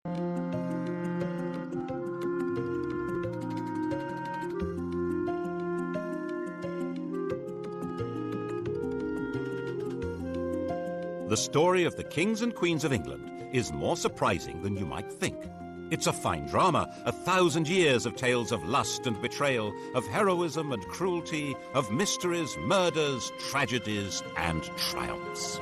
The story of the kings and queens of England is more surprising than you might think. It's a fine drama, 1,000 years of tales of lust and betrayal, of heroism and cruelty, of mysteries, murders, tragedies, and triumphs.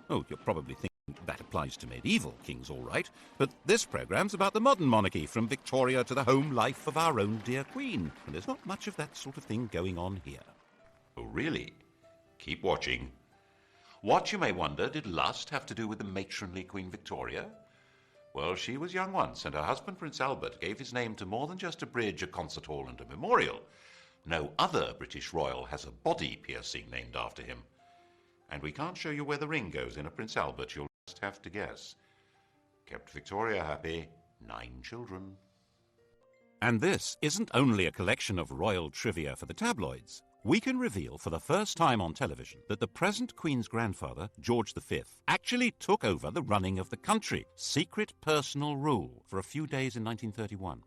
Oh, you're probably thinking that applies to medieval kings, all right, but this programme's about the modern monarchy, from Victoria to the home life of our own dear Queen, and there's not much of that sort of thing going on here. Oh, really? Keep watching. What, you may wonder, did lust have to do with the matronly Queen Victoria? Well, she was young once, and her husband, Prince Albert, gave his name to more than just a bridge, a concert hall, and a memorial. No other British royal has a body piercing named after him. And we can't show you where the ring goes in a Prince Albert, you'll just have to guess. Kept Victoria happy, 9 children. And this isn't only a collection of royal trivia for the tabloids. We can reveal for the first time on television that the present Queen's grandfather, George V, actually took over the running of the country, secret personal rule, for a few days in 1931.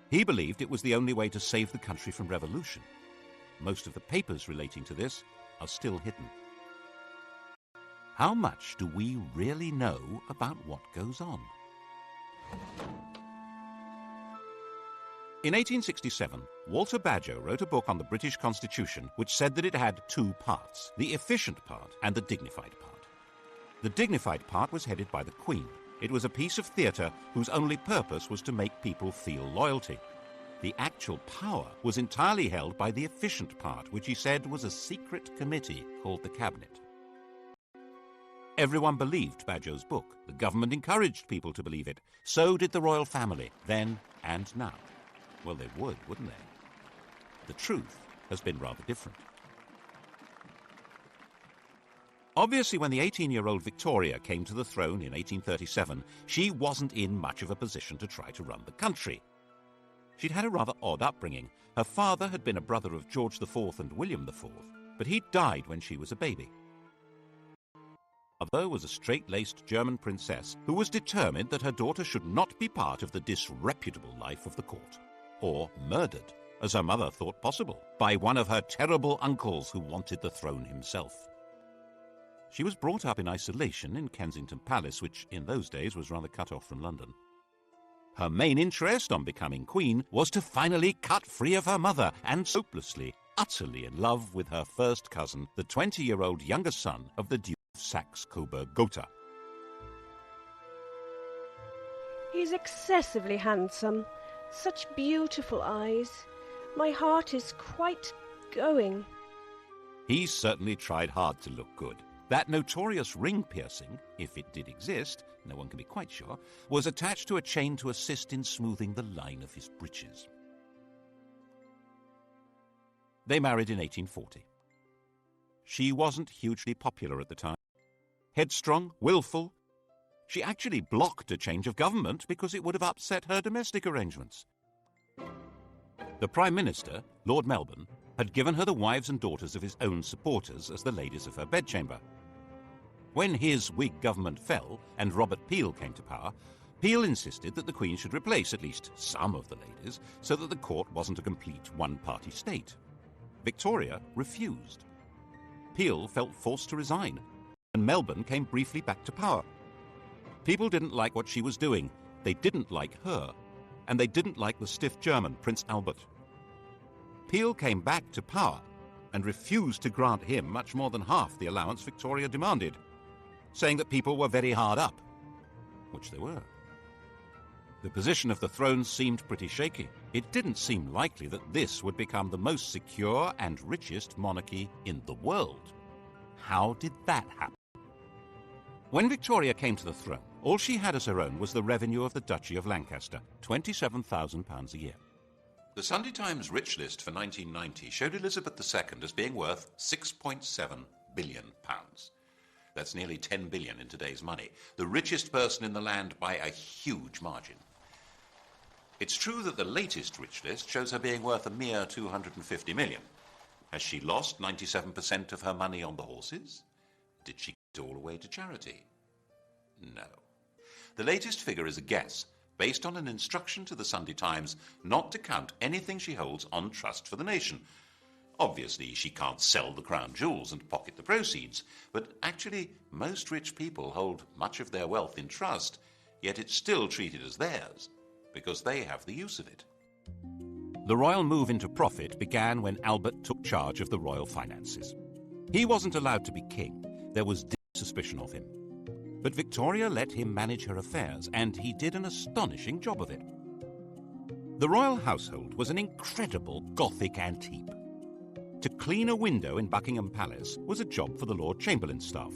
He believed it was the only way to save the country from revolution. Most of the papers relating to this are still hidden. How much do we really know about what goes on? In 1867, Walter Bagehot wrote a book on the British Constitution which said that it had 2 parts, the efficient part and the dignified part. The dignified part was headed by the Queen. It was a piece of theatre whose only purpose was to make people feel loyalty. The actual power was entirely held by the efficient part, which he said was a secret committee called the Cabinet. Everyone believed Bagehot's book. The government encouraged people to believe it. So did the royal family, then and now. Well, they would, wouldn't they? The truth has been rather different. Obviously, when the 18-year-old Victoria came to the throne in 1837, she wasn't in much of a position to try to run the country. She'd had a rather odd upbringing. Her father had been a brother of George IV and William IV, but he died when she was a baby. Mother was a straight-laced German princess who was determined that her daughter should not be part of the disreputable life of the court, or murdered, as her mother thought possible, by one of her terrible uncles who wanted the throne himself. She was brought up in isolation in Kensington Palace, which in those days was rather cut off from London. Her main interest on becoming queen was to finally cut free of her mother, and hopelessly, utterly in love with her first cousin, the 20-year-old younger son of the Duke of Saxe-Coburg-Gotha. He's excessively handsome. Such beautiful eyes. My heart is quite going. He certainly tried hard to look good. That notorious ring piercing, if it did exist, no one can be quite sure, was attached to a chain to assist in smoothing the line of his breeches. They married in 1840. She wasn't hugely popular at the time. Headstrong, willful. She actually blocked a change of government because it would have upset her domestic arrangements. The Prime Minister, Lord Melbourne, had given her the wives and daughters of his own supporters as the ladies of her bedchamber. When his Whig government fell and Robert Peel came to power, Peel insisted that the Queen should replace at least some of the ladies so that the court wasn't a complete one-party state. Victoria refused. Peel felt forced to resign, and Melbourne came briefly back to power. People didn't like what she was doing. They didn't like her. And they didn't like the stiff German, Prince Albert. Peel came back to power and refused to grant him much more than half the allowance Victoria demanded, saying that people were very hard up, which they were. The position of the throne seemed pretty shaky. It didn't seem likely that this would become the most secure and richest monarchy in the world. How did that happen? When Victoria came to the throne, all she had as her own was the revenue of the Duchy of Lancaster, £27,000 a year. The Sunday Times Rich List for 1990 showed Elizabeth II as being worth £6.7 billion. That's nearly 10 billion in today's money. The richest person in the land by a huge margin. It's true that the latest Rich List shows her being worth a mere 250 million. Has she lost 97% of her money on the horses? Did she give it all away to charity? No. The latest figure is a guess, based on an instruction to the Sunday Times not to count anything she holds on trust for the nation. Obviously, she can't sell the crown jewels and pocket the proceeds, but actually, most rich people hold much of their wealth in trust, yet it's still treated as theirs, because they have the use of it. The royal move into profit began when Albert took charge of the royal finances. He wasn't allowed to be king. There was deep suspicion of him. But Victoria let him manage her affairs, and he did an astonishing job of it. The royal household was an incredible Gothic antique. To clean a window in Buckingham Palace was a job for the Lord Chamberlain's staff.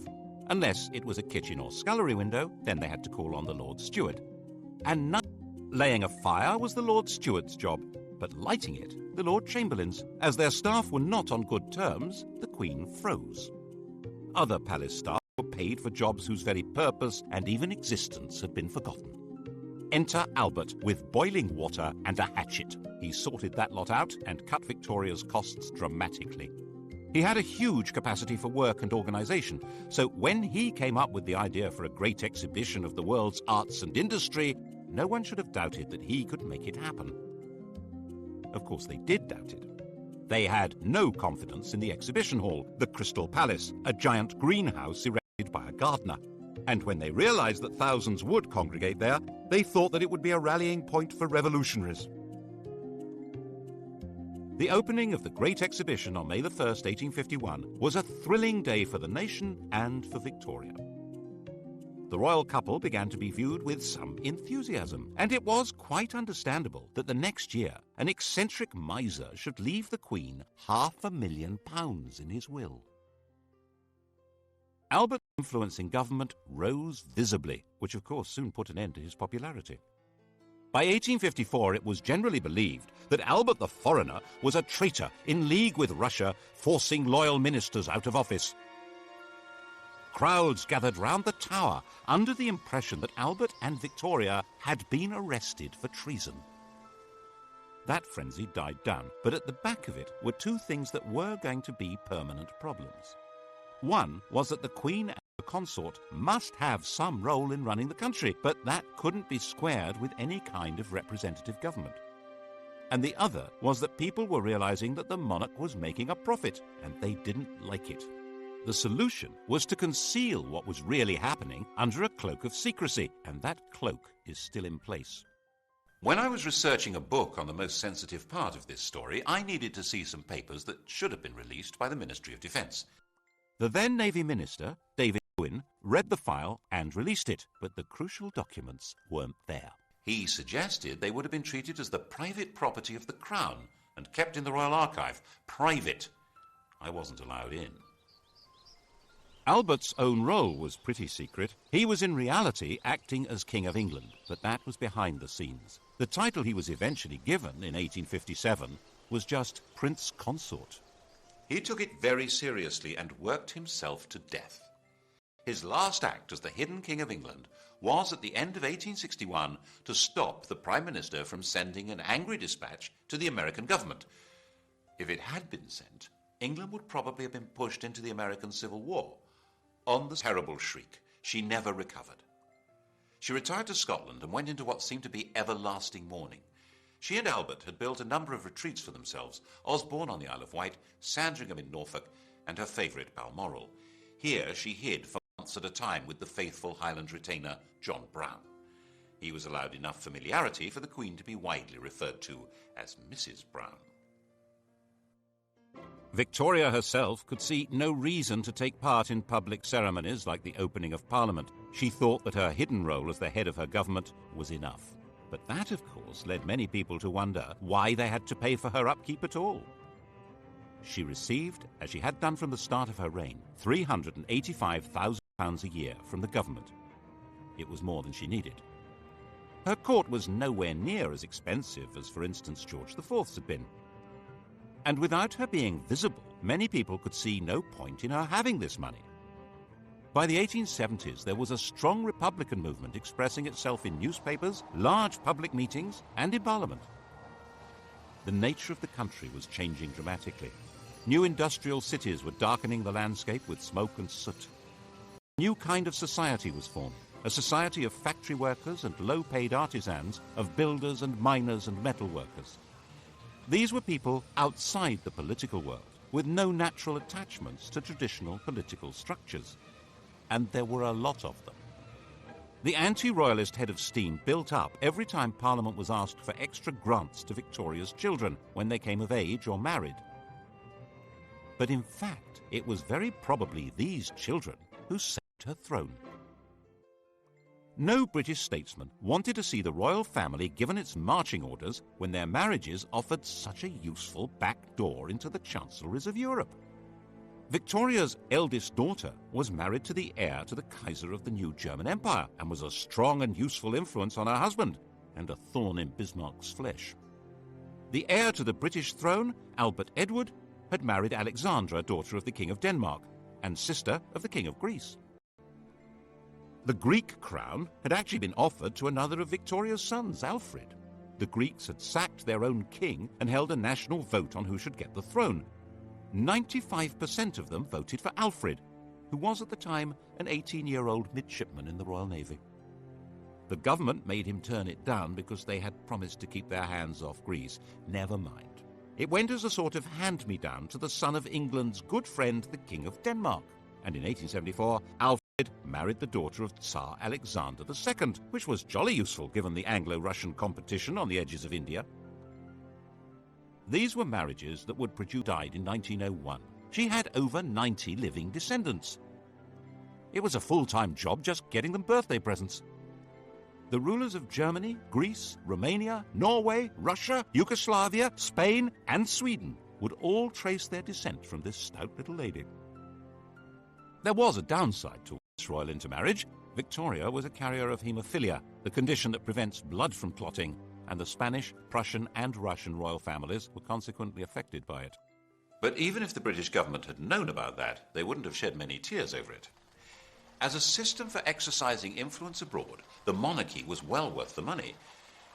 Unless it was a kitchen or scullery window, then they had to call on the Lord Steward. And laying a fire was the Lord Steward's job, but lighting it, the Lord Chamberlain's. As their staff were not on good terms, the Queen froze. Other palace staff were paid for jobs whose very purpose and even existence had been forgotten. Enter Albert with boiling water and a hatchet. He sorted that lot out and cut Victoria's costs dramatically. He had a huge capacity for work and organisation, so when he came up with the idea for a great exhibition of the world's arts and industry, no one should have doubted that he could make it happen. Of course, they did doubt it. They had no confidence in the exhibition hall, the Crystal Palace, a giant greenhouse erected by a gardener. And when they realised that thousands would congregate there, they thought that it would be a rallying point for revolutionaries. The opening of the Great Exhibition on May 1st, 1851, was a thrilling day for the nation and for Victoria. The royal couple began to be viewed with some enthusiasm, and it was quite understandable that the next year an eccentric miser should leave the Queen £500,000 in his will. Albert's influence in government rose visibly, which of course soon put an end to his popularity. By 1854 it was generally believed that Albert the Foreigner was a traitor in league with Russia, forcing loyal ministers out of office. Crowds gathered round the Tower under the impression that Albert and Victoria had been arrested for treason. That frenzy died down, but at the back of it were two things that were going to be permanent problems. One was that the Queen and the consort must have some role in running the country, but that couldn't be squared with any kind of representative government. And the other was that people were realizing that the monarch was making a profit, and they didn't like it. The solution was to conceal what was really happening under a cloak of secrecy, and that cloak is still in place. When I was researching a book on the most sensitive part of this story, I needed to see some papers that should have been released by the Ministry of Defence. The then Navy Minister, David Owen, read the file and released it, but the crucial documents weren't there. He suggested they would have been treated as the private property of the Crown and kept in the Royal Archive. Private. I wasn't allowed in. Albert's own role was pretty secret. He was in reality acting as King of England, but that was behind the scenes. The title he was eventually given in 1857 was just Prince Consort. He took it very seriously and worked himself to death. His last act as the hidden King of England was at the end of 1861 to stop the Prime Minister from sending an angry dispatch to the American government. If it had been sent, England would probably have been pushed into the American Civil War. On the terrible shriek, she never recovered. She retired to Scotland and went into what seemed to be everlasting mourning. She and Albert had built a number of retreats for themselves, Osborne on the Isle of Wight, Sandringham in Norfolk, and her favourite Balmoral. Here she hid for months at a time with the faithful Highland retainer John Brown. He was allowed enough familiarity for the Queen to be widely referred to as Mrs. Brown. Victoria herself could see no reason to take part in public ceremonies like the opening of Parliament. She thought that her hidden role as the head of her government was enough. But that, of course, led many people to wonder why they had to pay for her upkeep at all. She received, as she had done from the start of her reign, £385,000 a year from the government. It was more than she needed. Her court was nowhere near as expensive as, for instance, George IV's had been. And without her being visible, many people could see no point in her having this money. By the 1870s, there was a strong Republican movement expressing itself in newspapers, large public meetings, and in Parliament. The nature of the country was changing dramatically. New industrial cities were darkening the landscape with smoke and soot. A new kind of society was formed, a society of factory workers and low-paid artisans, of builders and miners and metal workers. These were people outside the political world, with no natural attachments to traditional political structures. And there were a lot of them. The anti-royalist head of steam built up every time Parliament was asked for extra grants to Victoria's children when they came of age or married. But in fact, it was very probably these children who saved her throne. No British statesman wanted to see the royal family given its marching orders when their marriages offered such a useful back door into the chancelleries of Europe. Victoria's eldest daughter was married to the heir to the Kaiser of the new German Empire and was a strong and useful influence on her husband and a thorn in Bismarck's flesh. The heir to the British throne, Albert Edward, had married Alexandra, daughter of the King of Denmark and sister of the King of Greece. The Greek crown had actually been offered to another of Victoria's sons, Alfred. The Greeks had sacked their own king and held a national vote on who should get the throne. 95% of them voted for Alfred, who was at the time an 18-year-old midshipman in the Royal Navy. The government made him turn it down because they had promised to keep their hands off Greece. Never mind. It went as a sort of hand-me-down to the son of England's good friend, the King of Denmark. And in 1874, Alfred married the daughter of Tsar Alexander II, which was jolly useful given the Anglo-Russian competition on the edges of India. These were marriages that would produce. Died in 1901. She had over 90 living descendants. It was a full-time job just getting them birthday presents. The rulers of Germany, Greece, Romania, Norway, Russia, Yugoslavia, Spain, and Sweden would all trace their descent from this stout little lady. There was a downside to this royal intermarriage. Victoria was a carrier of haemophilia, the condition that prevents blood from clotting, and the Spanish, Prussian, and Russian royal families were consequently affected by it. But even if the British government had known about that, they wouldn't have shed many tears over it. As a system for exercising influence abroad, the monarchy was well worth the money.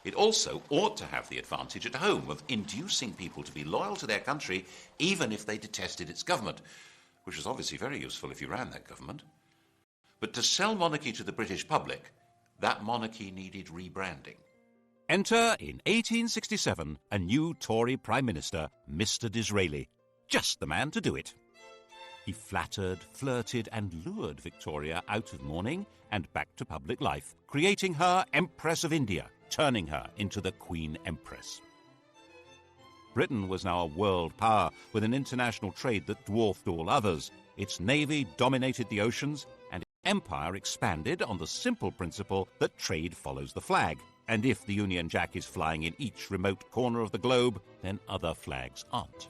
It also ought to have the advantage at home of inducing people to be loyal to their country, even if they detested its government, which was obviously very useful if you ran that government. But to sell monarchy to the British public, that monarchy needed rebranding. Enter, in 1867, a new Tory Prime Minister, Mr. Disraeli. Just the man to do it. He flattered, flirted, and lured Victoria out of mourning and back to public life, creating her Empress of India, turning her into the Queen Empress. Britain was now a world power with an international trade that dwarfed all others. Its navy dominated the oceans, and its empire expanded on the simple principle that trade follows the flag. And if the Union Jack is flying in each remote corner of the globe, then other flags aren't.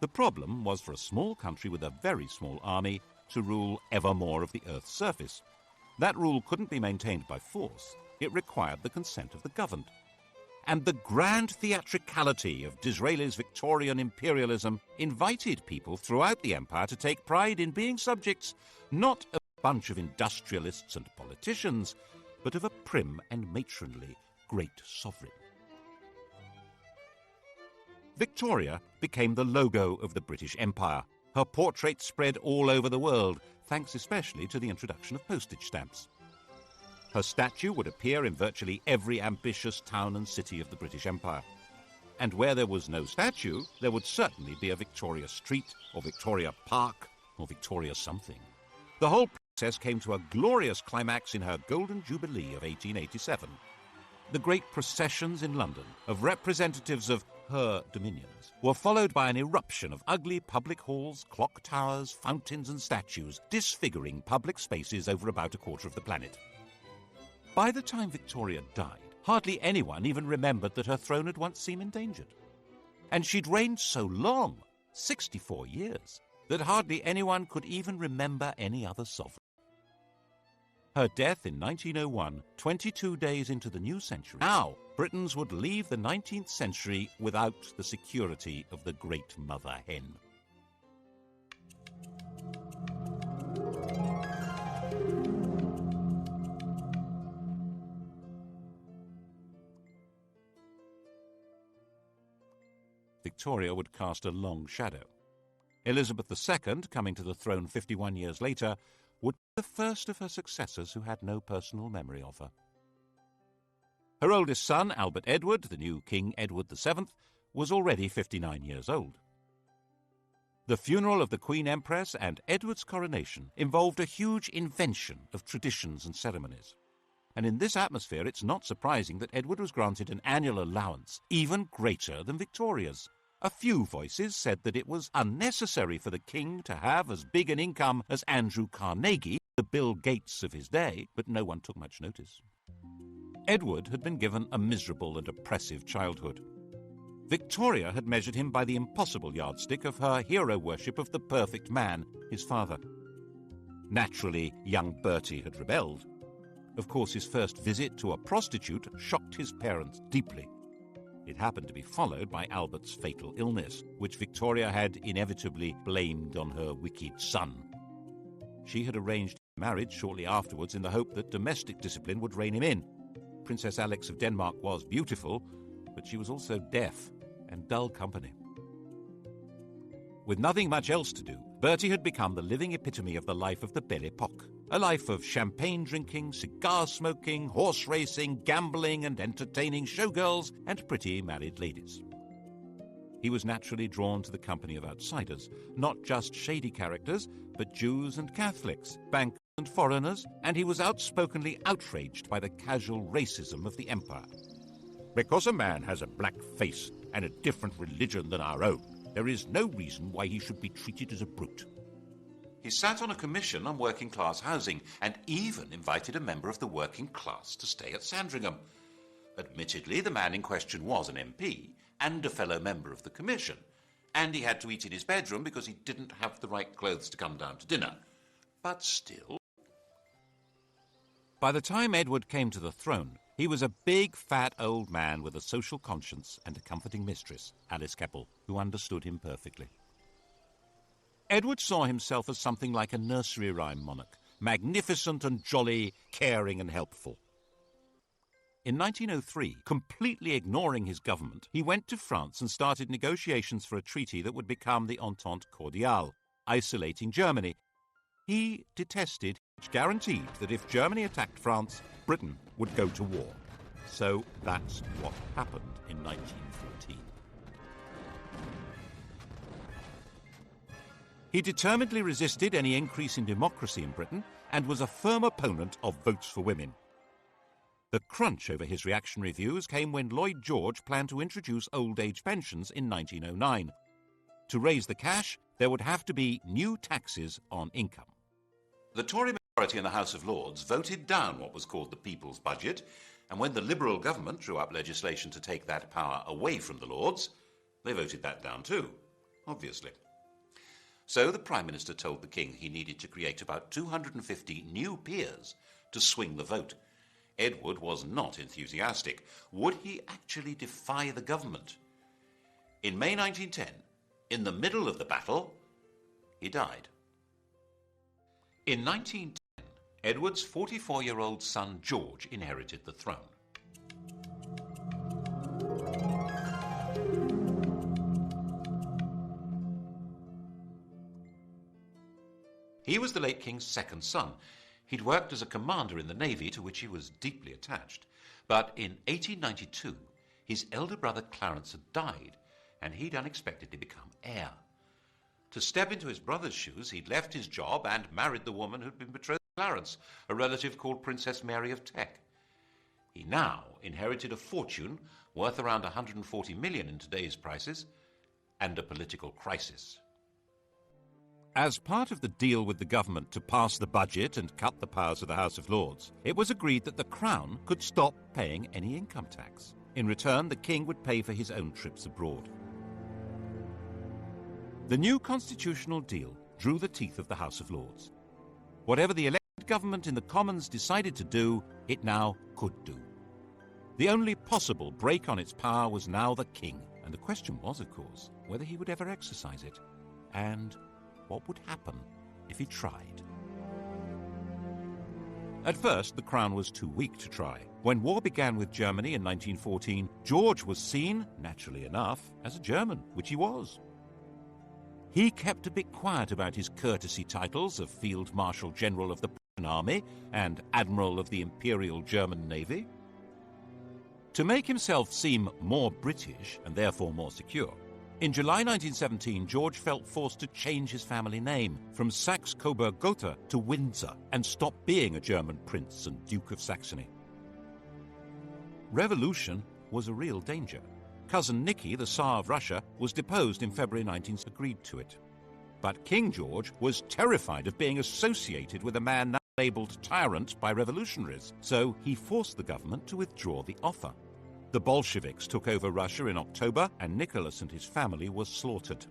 The problem was for a small country with a very small army to rule ever more of the Earth's surface. That rule couldn't be maintained by force. It required the consent of the governed. And the grand theatricality of Disraeli's Victorian imperialism invited people throughout the empire to take pride in being subjects, not of a bunch of industrialists and politicians, but of a prim and matronly great sovereign. Victoria became the logo of the British Empire. Her portrait spread all over the world, thanks especially to the introduction of postage stamps. Her statue would appear in virtually every ambitious town and city of the British Empire. And where there was no statue, there would certainly be a Victoria Street, or Victoria Park, or Victoria something. The whole process came to a glorious climax in her Golden Jubilee of 1887. The great processions in London of representatives of her dominions were followed by an eruption of ugly public halls, clock towers, fountains and statues, disfiguring public spaces over about a quarter of the planet. By the time Victoria died, hardly anyone even remembered that her throne had once seemed endangered. And she'd reigned so long, 64 years, that hardly anyone could even remember any other sovereign. Her death in 1901, 22 days into the new century. Now, Britons would leave the 19th century without the security of the great mother hen. Victoria would cast a long shadow. Elizabeth II, coming to the throne 51 years later, would be the first of her successors who had no personal memory of her. Her oldest son, Albert Edward, the new King Edward VII, was already 59 years old. The funeral of the Queen Empress and Edward's coronation involved a huge invention of traditions and ceremonies. And in this atmosphere, it's not surprising that Edward was granted an annual allowance even greater than Victoria's. A few voices said that it was unnecessary for the king to have as big an income as Andrew Carnegie, the Bill Gates of his day, but no one took much notice. Edward had been given a miserable and oppressive childhood. Victoria had measured him by the impossible yardstick of her hero worship of the perfect man, his father. Naturally, young Bertie had rebelled. Of course, his first visit to a prostitute shocked his parents deeply. It happened to be followed by Albert's fatal illness, which Victoria had inevitably blamed on her wicked son. She had arranged marriage shortly afterwards in the hope that domestic discipline would rein him in. Princess Alex of Denmark was beautiful, but she was also deaf and dull company. With nothing much else to do, Bertie had become the living epitome of the life of the Belle Epoque, a life of champagne drinking, cigar smoking, horse racing, gambling and entertaining showgirls and pretty married ladies. He was naturally drawn to the company of outsiders, not just shady characters, but Jews and Catholics, bankers and foreigners, and he was outspokenly outraged by the casual racism of the empire. Because a man has a black face and a different religion than our own, there is no reason why he should be treated as a brute. He sat on a commission on working-class housing and even invited a member of the working class to stay at Sandringham. Admittedly, the man in question was an MP and a fellow member of the commission, and he had to eat in his bedroom because he didn't have the right clothes to come down to dinner. But still... By the time Edward came to the throne, he was a big, fat old man with a social conscience and a comforting mistress, Alice Keppel, who understood him perfectly. Edward saw himself as something like a nursery rhyme monarch, magnificent and jolly, caring and helpful. In 1903, completely ignoring his government, he went to France and started negotiations for a treaty that would become the Entente Cordiale, isolating Germany. He detested, which guaranteed that if Germany attacked France, Britain would go to war. So that's what happened in 1914. He determinedly resisted any increase in democracy in Britain and was a firm opponent of votes for women. The crunch over his reactionary views came when Lloyd George planned to introduce old age pensions in 1909. To raise the cash, there would have to be new taxes on income. The Tory majority in the House of Lords voted down what was called the People's Budget, and when the Liberal government drew up legislation to take that power away from the Lords, they voted that down too, obviously. So the Prime Minister told the King he needed to create about 250 new peers to swing the vote. Edward was not enthusiastic. Would he actually defy the government? In May 1910, in the middle of the battle, he died. In 1910, Edward's 44-year-old son George inherited the throne. He was the late King's second son. He'd worked as a commander in the Navy, to which he was deeply attached. But in 1892, his elder brother Clarence had died, and he'd unexpectedly become heir. To step into his brother's shoes, he'd left his job and married the woman who'd been betrothed to Clarence, a relative called Princess Mary of Teck. He now inherited a fortune worth around 140 million in today's prices, and a political crisis. As part of the deal with the government to pass the budget and cut the powers of the House of Lords, it was agreed that the Crown could stop paying any income tax. In return, the King would pay for his own trips abroad. The new constitutional deal drew the teeth of the House of Lords. Whatever the elected government in the Commons decided to do, it now could do. The only possible break on its power was now the King, and the question was, of course, whether he would ever exercise it, and what would happen if he tried. At first, the Crown was too weak to try. When war began with Germany in 1914, George was seen, naturally enough, as a German, which he was. He kept a bit quiet about his courtesy titles of Field Marshal General of the Prussian Army and Admiral of the Imperial German Navy. To make himself seem more British and therefore more secure, in July 1917, George felt forced to change his family name from Saxe-Coburg-Gotha to Windsor and stop being a German prince and Duke of Saxony. Revolution was a real danger. Cousin Nicky, the Tsar of Russia, was deposed in February 1917, agreed to it. But King George was terrified of being associated with a man now labelled tyrant by revolutionaries, so he forced the government to withdraw the offer. The Bolsheviks took over Russia in October, and Nicholas and his family were slaughtered.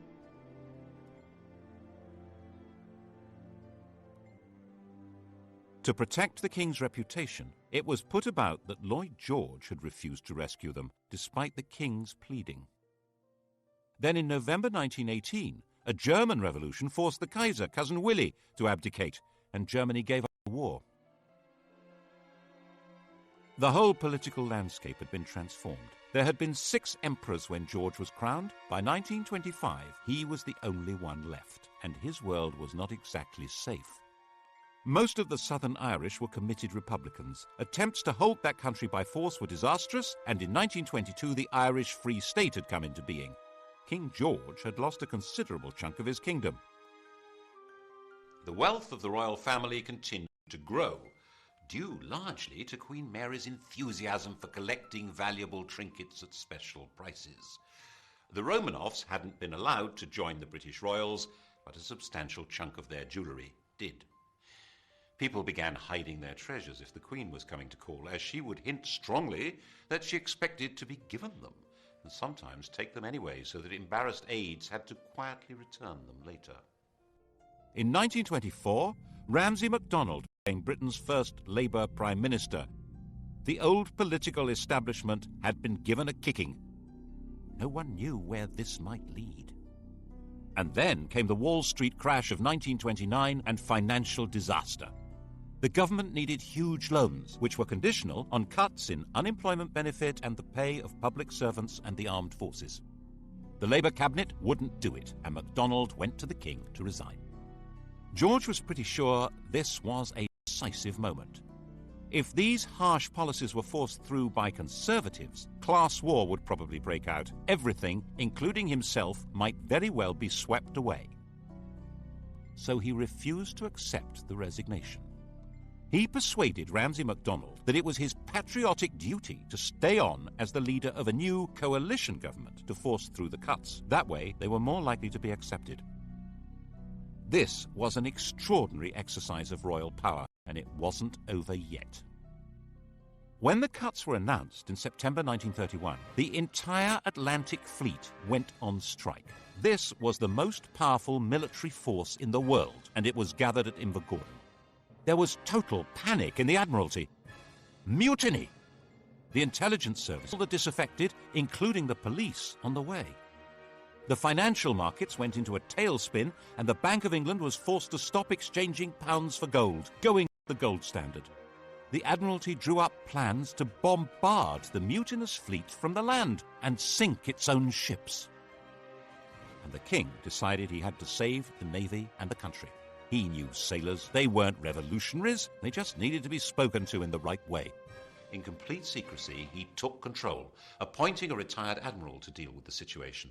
To protect the king's reputation, it was put about that Lloyd George had refused to rescue them, despite the king's pleading. Then in November 1918, a German revolution forced the Kaiser, Cousin Willie, to abdicate, and Germany gave up the war. The whole political landscape had been transformed. There had been 6 emperors when George was crowned. By 1925, he was the only one left, and his world was not exactly safe. Most of the Southern Irish were committed Republicans. Attempts to hold that country by force were disastrous, and in 1922 the Irish Free State had come into being. King George had lost a considerable chunk of his kingdom. The wealth of the royal family continued to grow, due largely to Queen Mary's enthusiasm for collecting valuable trinkets at special prices. The Romanovs hadn't been allowed to join the British royals, but a substantial chunk of their jewellery did. People began hiding their treasures if the Queen was coming to call, as she would hint strongly that she expected to be given them, and sometimes take them anyway, so that embarrassed aides had to quietly return them later. In 1924, Ramsay MacDonald became Britain's first Labour Prime Minister. The old political establishment had been given a kicking. No one knew where this might lead. And then came the Wall Street crash of 1929 and financial disaster. The government needed huge loans, which were conditional on cuts in unemployment benefit and the pay of public servants and the armed forces. The Labour cabinet wouldn't do it, and MacDonald went to the King to resign. George was pretty sure this was a decisive moment. If these harsh policies were forced through by Conservatives, class war would probably break out. Everything, including himself, might very well be swept away. So he refused to accept the resignation. He persuaded Ramsay MacDonald that it was his patriotic duty to stay on as the leader of a new coalition government to force through the cuts. That way, they were more likely to be accepted. This was an extraordinary exercise of royal power, and it wasn't over yet. When the cuts were announced in September 1931, the entire Atlantic Fleet went on strike. This was the most powerful military force in the world, and it was gathered at Invergordon. There was total panic in the Admiralty. Mutiny! The intelligence service, all the disaffected, including the police, on the way. The financial markets went into a tailspin, and the Bank of England was forced to stop exchanging pounds for gold, going the gold standard. The Admiralty drew up plans to bombard the mutinous fleet from the land and sink its own ships. And the King decided he had to save the Navy and the country. He knew sailors. They weren't revolutionaries. They just needed to be spoken to in the right way. In complete secrecy, he took control, appointing a retired admiral to deal with the situation.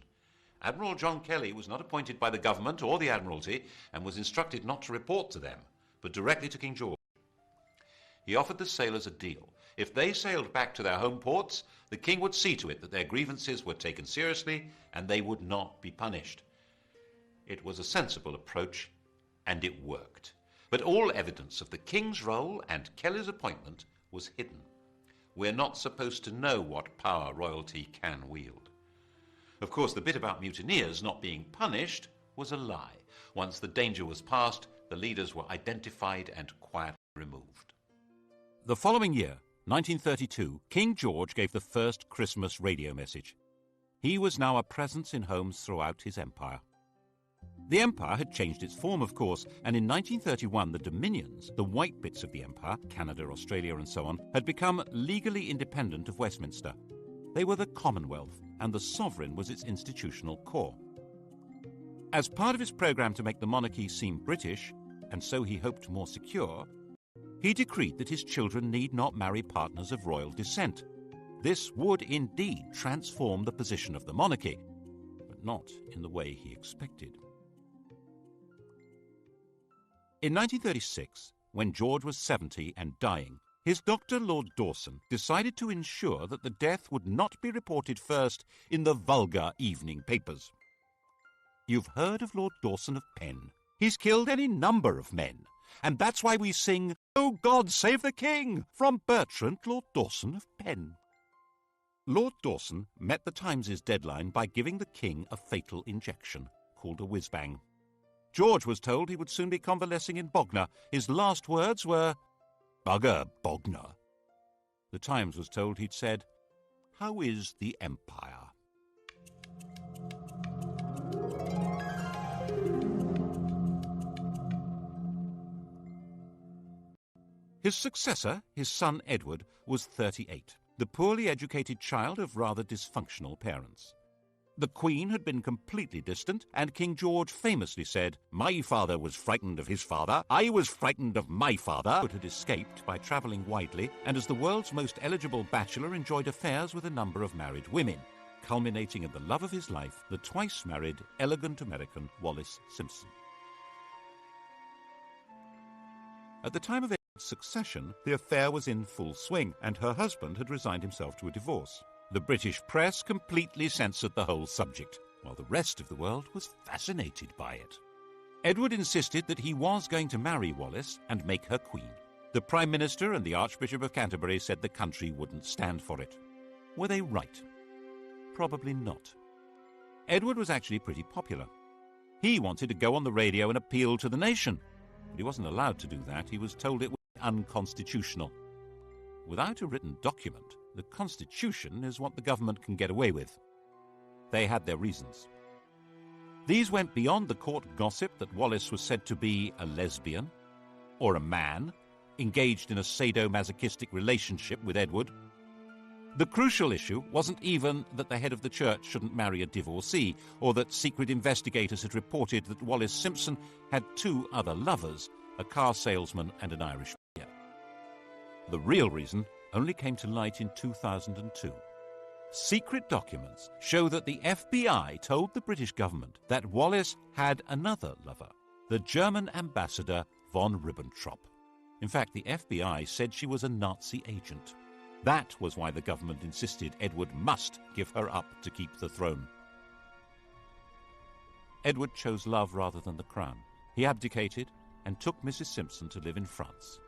Admiral John Kelly was not appointed by the government or the Admiralty and was instructed not to report to them, but directly to King George. He offered the sailors a deal. If they sailed back to their home ports, the King would see to it that their grievances were taken seriously and they would not be punished. It was a sensible approach, and it worked. But all evidence of the King's role and Kelly's appointment was hidden. We're not supposed to know what power royalty can wield. Of course, the bit about mutineers not being punished was a lie. Once the danger was past, the leaders were identified and quietly removed. The following year, 1932, King George gave the first Christmas radio message. He was now a presence in homes throughout his empire. The empire had changed its form, of course, and in 1931 the Dominions, the white bits of the empire, Canada, Australia and so on, had become legally independent of Westminster. They were the Commonwealth, and the sovereign was its institutional core. As part of his programme to make the monarchy seem British, and so he hoped more secure, he decreed that his children need not marry partners of royal descent. This would indeed transform the position of the monarchy, but not in the way he expected. In 1936, when George was 70 and dying, his doctor, Lord Dawson, decided to ensure that the death would not be reported first in the vulgar evening papers. You've heard of Lord Dawson of Penn. He's killed any number of men, and that's why we sing, "Oh God, save the King," from Bertrand, Lord Dawson of Penn. Lord Dawson met the Times' deadline by giving the King a fatal injection, called a whiz-bang. George was told he would soon be convalescing in Bognor. His last words were, "Bugger Bognor." The Times was told he'd said, "How is the Empire?" His successor, his son Edward, was 38, the poorly educated child of rather dysfunctional parents. The Queen had been completely distant, and King George famously said, "My father was frightened of his father, I was frightened of my father." Edward had escaped by travelling widely, and as the world's most eligible bachelor enjoyed affairs with a number of married women, culminating in the love of his life, the twice-married, elegant American Wallis Simpson. At the time of Edward's succession, the affair was in full swing, and her husband had resigned himself to a divorce. The British press completely censored the whole subject, while the rest of the world was fascinated by it. Edward insisted that he was going to marry Wallis and make her queen. The Prime Minister and the Archbishop of Canterbury said the country wouldn't stand for it. Were they right? Probably not. Edward was actually pretty popular. He wanted to go on the radio and appeal to the nation, but he wasn't allowed to do that. He was told it was unconstitutional. Without a written document, the Constitution is what the government can get away with. They had their reasons. These went beyond the court gossip that Wallis was said to be a lesbian, or a man, engaged in a sadomasochistic relationship with Edward. The crucial issue wasn't even that the head of the church shouldn't marry a divorcee, or that secret investigators had reported that Wallis Simpson had 2 other lovers, a car salesman and an Irish peer. The real reason only came to light in 2002. Secret documents show that the FBI told the British government that Wallis had another lover, the German ambassador von Ribbentrop. In fact, the FBI said she was a Nazi agent. That was why the government insisted Edward must give her up to keep the throne. Edward chose love rather than the crown. He abdicated and took Mrs. Simpson to live in France.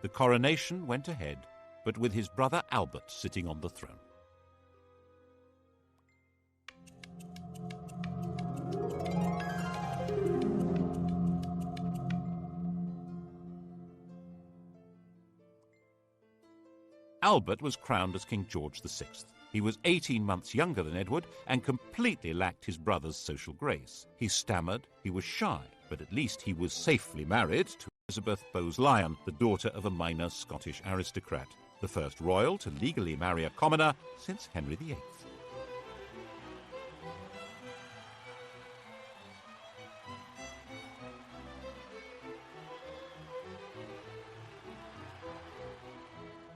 The coronation went ahead, but with his brother Albert sitting on the throne. Albert was crowned as King George VI. He was 18 months younger than Edward and completely lacked his brother's social grace. He stammered, he was shy, but at least he was safely married to Elizabeth Bowes-Lyon, the daughter of a minor Scottish aristocrat, the first royal to legally marry a commoner since Henry VIII.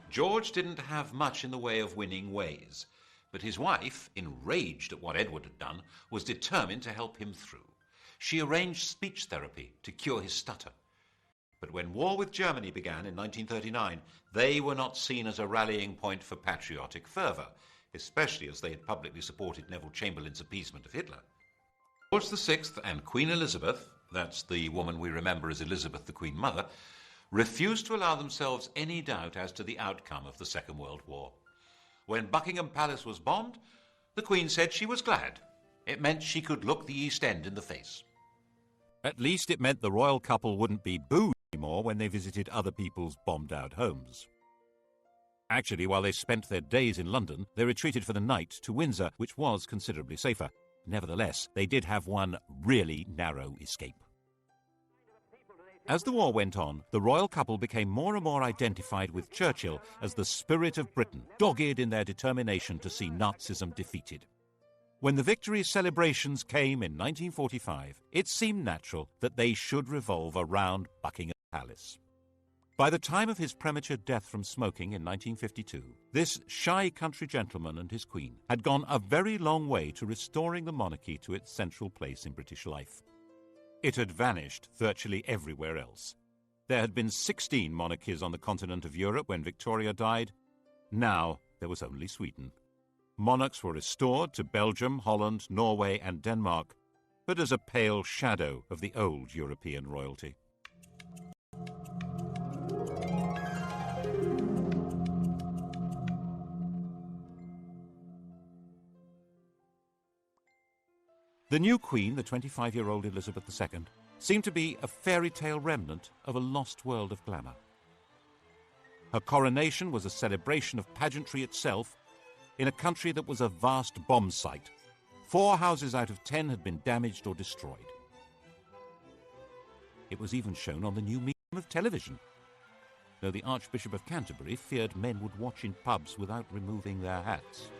George didn't have much in the way of winning ways, but his wife, enraged at what Edward had done, was determined to help him through. She arranged speech therapy to cure his stutter. But when war with Germany began in 1939, they were not seen as a rallying point for patriotic fervour, especially as they had publicly supported Neville Chamberlain's appeasement of Hitler. George VI and Queen Elizabeth, that's the woman we remember as Elizabeth the Queen Mother, refused to allow themselves any doubt as to the outcome of the Second World War. When Buckingham Palace was bombed, the Queen said she was glad. It meant she could look the East End in the face. At least it meant the royal couple wouldn't be booed anymore when they visited other people's bombed-out homes. Actually, while they spent their days in London, they retreated for the night to Windsor, which was considerably safer. Nevertheless, they did have one really narrow escape. As the war went on, the royal couple became more and more identified with Churchill as the spirit of Britain, dogged in their determination to see Nazism defeated. When the victory celebrations came in 1945, it seemed natural that they should revolve around Buckingham Palace. By the time of his premature death from smoking in 1952, this shy country gentleman and his queen had gone a very long way to restoring the monarchy to its central place in British life. It had vanished virtually everywhere else. There had been 16 monarchies on the continent of Europe when Victoria died. Now there was only Sweden. Monarchs were restored to Belgium, Holland, Norway and Denmark, but as a pale shadow of the old European royalty. The new queen, the 25-year-old Elizabeth II, seemed to be a fairy tale remnant of a lost world of glamour. Her coronation was a celebration of pageantry itself in a country that was a vast bomb site. 4 houses out of 10 had been damaged or destroyed. It was even shown on the new medium of television, though the Archbishop of Canterbury feared men would watch in pubs without removing their hats.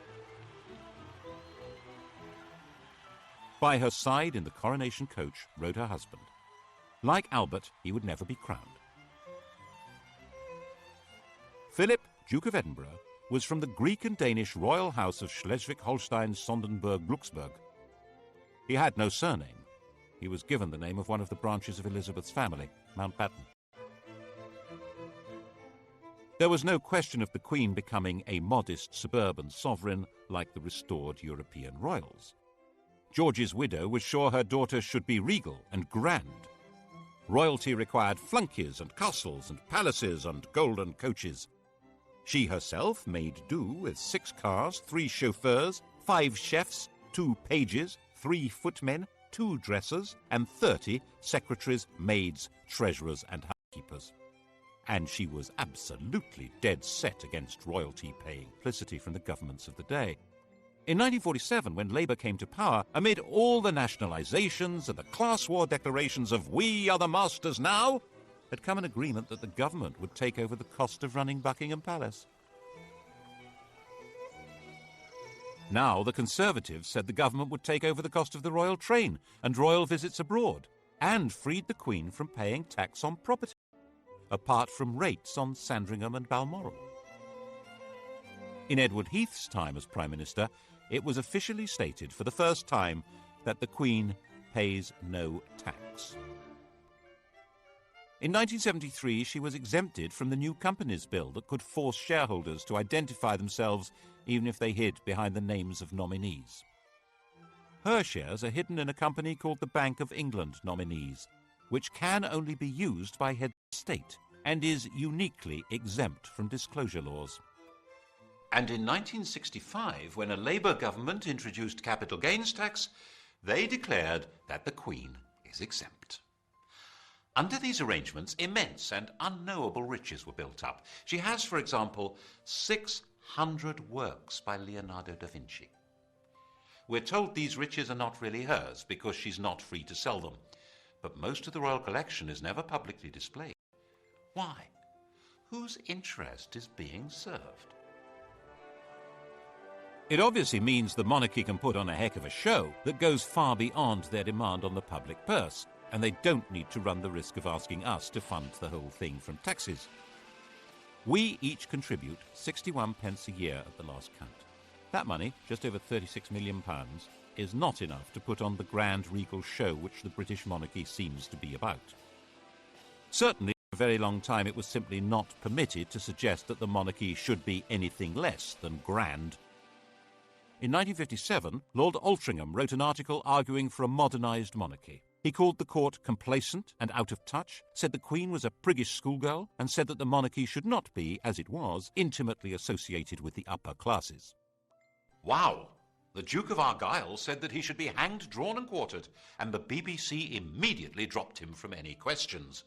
By her side in the coronation coach rode her husband. Like Albert, he would never be crowned. Philip, Duke of Edinburgh, was from the Greek and Danish royal house of Schleswig-Holstein-Sonderburg-Glucksburg. He had no surname. He was given the name of one of the branches of Elizabeth's family, Mountbatten. There was no question of the Queen becoming a modest suburban sovereign like the restored European royals. George's widow was sure her daughter should be regal and grand. Royalty required flunkies and castles and palaces and golden coaches. She herself made do with 6 cars, 3 chauffeurs, 5 chefs, 2 pages, 3 footmen, 2 dressers, and 30 secretaries, maids, treasurers, and housekeepers. And she was absolutely dead set against royalty paying publicity from the governments of the day. In 1947, when Labour came to power, amid all the nationalisations and the class war declarations of "we are the masters now," had come an agreement that the government would take over the cost of running Buckingham Palace. Now the Conservatives said the government would take over the cost of the royal train and royal visits abroad, and freed the Queen from paying tax on property, apart from rates on Sandringham and Balmoral. In Edward Heath's time as Prime Minister, it was officially stated for the first time that the Queen pays no tax. In 1973, she was exempted from the new Companies Bill that could force shareholders to identify themselves even if they hid behind the names of nominees. Her shares are hidden in a company called the Bank of England Nominees, which can only be used by heads of state and is uniquely exempt from disclosure laws. And in 1965, when a Labour government introduced capital gains tax, they declared that the Queen is exempt. Under these arrangements, immense and unknowable riches were built up. She has, for example, 600 works by Leonardo da Vinci. We're told these riches are not really hers because she's not free to sell them. But most of the royal collection is never publicly displayed. Why? Whose interest is being served? It obviously means the monarchy can put on a heck of a show that goes far beyond their demand on the public purse, and they don't need to run the risk of asking us to fund the whole thing from taxes. We each contribute 61 pence a year at the last count. That money, just over £36 million, is not enough to put on the grand regal show which the British monarchy seems to be about. Certainly, for a very long time it was simply not permitted to suggest that the monarchy should be anything less than grand. In 1957, Lord Altrincham wrote an article arguing for a modernised monarchy. He called the court complacent and out of touch, said the Queen was a priggish schoolgirl, and said that the monarchy should not be, as it was, intimately associated with the upper classes. Wow! The Duke of Argyll said that he should be hanged, drawn and quartered, and the BBC immediately dropped him from any questions.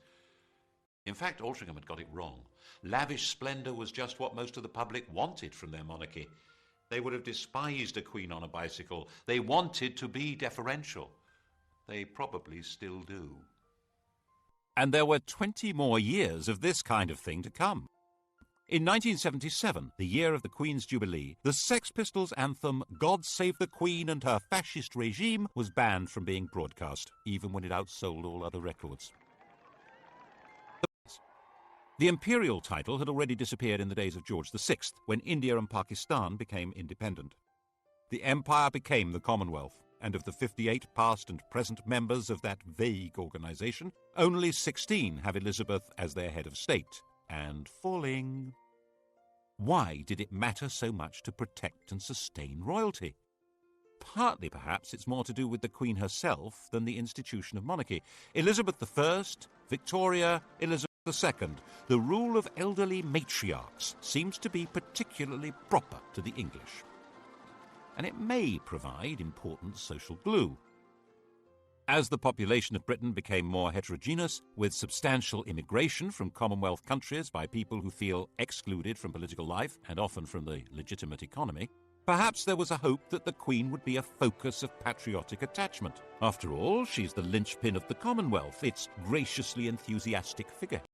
In fact, Altrincham had got it wrong. Lavish splendour was just what most of the public wanted from their monarchy. They would have despised a queen on a bicycle. They wanted to be deferential. They probably still do. And there were 20 more years of this kind of thing to come. In 1977, the year of the Queen's Jubilee, the Sex Pistols' anthem God Save the Queen and Her Fascist Regime was banned from being broadcast, even when it outsold all other records. The imperial title had already disappeared in the days of George VI, when India and Pakistan became independent. The empire became the Commonwealth, and of the 58 past and present members of that vague organisation, only 16 have Elizabeth as their head of state, and falling. Why did it matter so much to protect and sustain royalty? Partly, perhaps, it's more to do with the Queen herself than the institution of monarchy. Elizabeth I, Victoria, Elizabeth II, the rule of elderly matriarchs seems to be particularly proper to the English. And it may provide important social glue. As the population of Britain became more heterogeneous, with substantial immigration from Commonwealth countries by people who feel excluded from political life and often from the legitimate economy, perhaps there was a hope that the Queen would be a focus of patriotic attachment. After all, she's the linchpin of the Commonwealth, its graciously enthusiastic figurehead.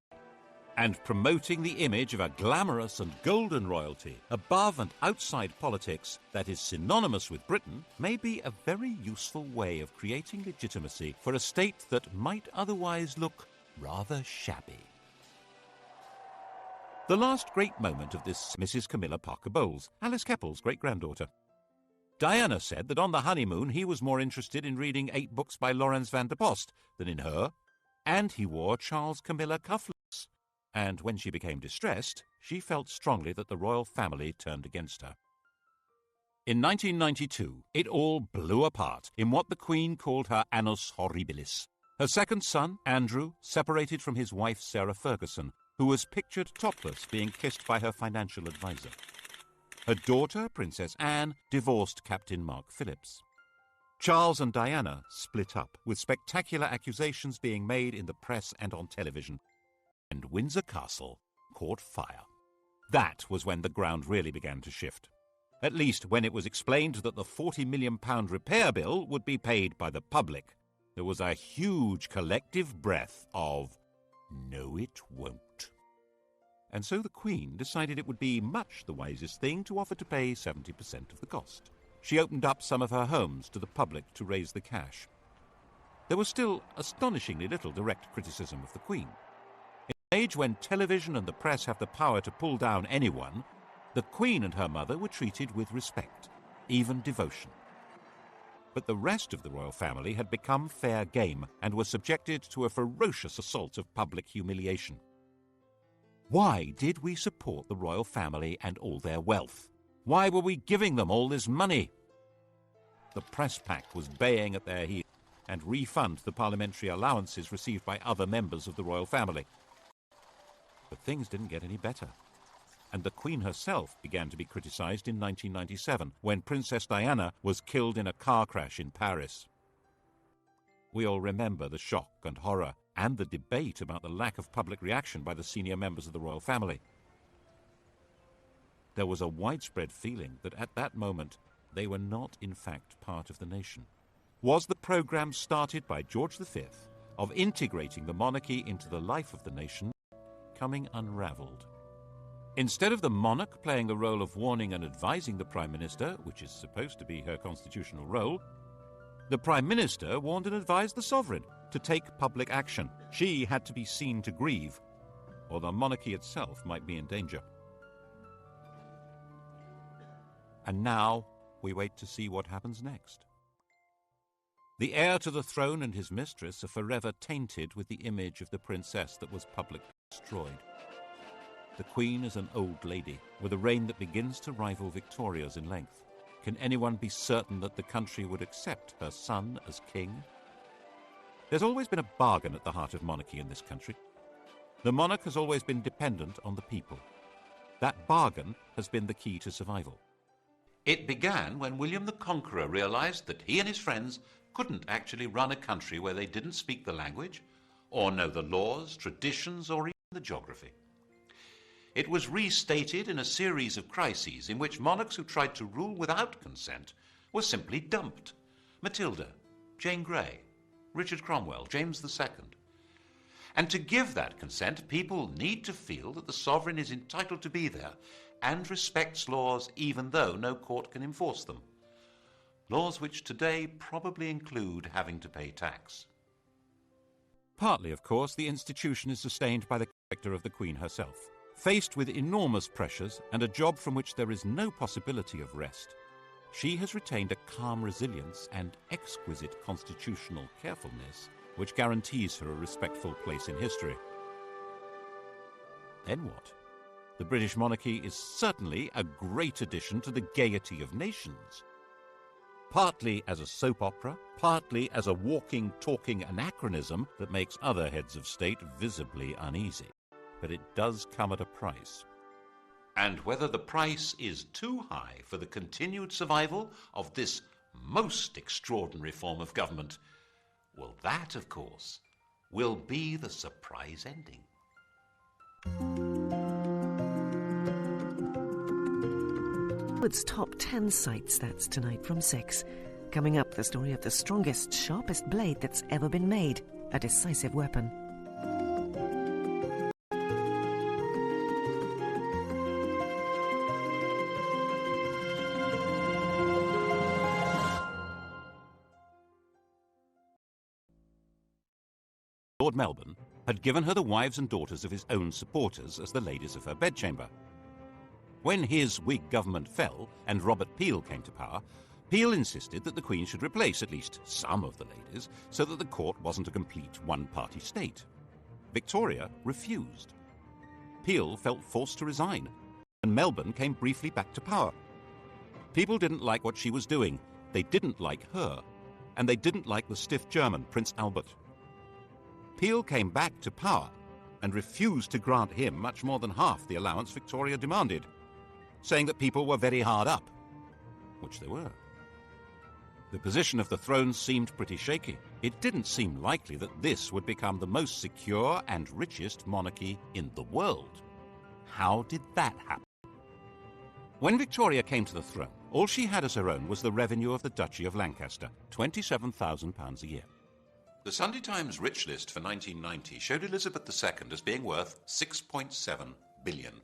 And promoting the image of a glamorous and golden royalty above and outside politics that is synonymous with Britain may be a very useful way of creating legitimacy for a state that might otherwise look rather shabby. The last great moment of this Mrs. Camilla Parker Bowles, Alice Keppel's great-granddaughter. Diana said that on the honeymoon he was more interested in reading 8 books by Laurens van der Post than in her, and he wore Charles Camilla cufflinks. And when she became distressed, she felt strongly that the royal family turned against her. In 1992, it all blew apart in what the Queen called her annus horribilis. Her second son, Andrew, separated from his wife Sarah Ferguson, who was pictured topless being kissed by her financial advisor. Her daughter, Princess Anne, divorced Captain Mark Phillips. Charles and Diana split up, with spectacular accusations being made in the press and on television. And Windsor Castle caught fire. That was when the ground really began to shift. At least when it was explained that the £40 million repair bill would be paid by the public. There was a huge collective breath of, "No, it won't." And so the Queen decided it would be much the wisest thing to offer to pay 70% of the cost. She opened up some of her homes to the public to raise the cash. There was still astonishingly little direct criticism of the Queen. In an age when television and the press have the power to pull down anyone, the Queen and her mother were treated with respect, even devotion. But the rest of the royal family had become fair game and were subjected to a ferocious assault of public humiliation. Why did we support the royal family and all their wealth? Why were we giving them all this money? The press pack was baying at their heels and refund the parliamentary allowances received by other members of the royal family. But things didn't get any better. And the Queen herself began to be criticised in 1997, when Princess Diana was killed in a car crash in Paris. We all remember the shock and horror and the debate about the lack of public reaction by the senior members of the royal family. There was a widespread feeling that at that moment they were not in fact part of the nation. Was the programme started by George V of integrating the monarchy into the life of the nation coming unravelled? Instead of the monarch playing the role of warning and advising the Prime Minister, which is supposed to be her constitutional role, the Prime Minister warned and advised the sovereign to take public action. She had to be seen to grieve, or the monarchy itself might be in danger. And now we wait to see what happens next. The heir to the throne and his mistress are forever tainted with the image of the princess that was publicly destroyed. The Queen is an old lady, with a reign that begins to rival Victoria's in length. Can anyone be certain that the country would accept her son as king? There's always been a bargain at the heart of monarchy in this country. The monarch has always been dependent on the people. That bargain has been the key to survival. It began when William the Conqueror realized that he and his friends couldn't actually run a country where they didn't speak the language, or know the laws, traditions, or even the geography. It was restated in a series of crises in which monarchs who tried to rule without consent were simply dumped. Matilda, Jane Grey, Richard Cromwell, James II. And to give that consent, people need to feel that the sovereign is entitled to be there and respects laws even though no court can enforce them. Laws which today probably include having to pay tax. Partly, of course, the institution is sustained by the character of the Queen herself. Faced with enormous pressures and a job from which there is no possibility of rest, she has retained a calm resilience and exquisite constitutional carefulness which guarantees her a respectful place in history. Then what? The British monarchy is certainly a great addition to the gaiety of nations. Partly as a soap opera, partly as a walking, talking anachronism that makes other heads of state visibly uneasy. But it does come at a price. And whether the price is too high for the continued survival of this most extraordinary form of government, well, that, of course, will be the surprise ending. Hollywood's top 10 sites, that's tonight from 6. Coming up, the story of the strongest, sharpest blade that's ever been made, a decisive weapon. Lord Melbourne had given her the wives and daughters of his own supporters as the ladies of her bedchamber. When his Whig government fell and Robert Peel came to power, Peel insisted that the Queen should replace at least some of the ladies so that the court wasn't a complete one-party state. Victoria refused. Peel felt forced to resign, and Melbourne came briefly back to power. People didn't like what she was doing, they didn't like her, and they didn't like the stiff German, Prince Albert. Peel came back to power and refused to grant him much more than half the allowance Victoria demanded, saying that people were very hard up, which they were. The position of the throne seemed pretty shaky. It didn't seem likely that this would become the most secure and richest monarchy in the world. How did that happen? When Victoria came to the throne, all she had as her own was the revenue of the Duchy of Lancaster, £27,000 a year. The Sunday Times Rich List for 1990 showed Elizabeth II as being worth £6.7 billion.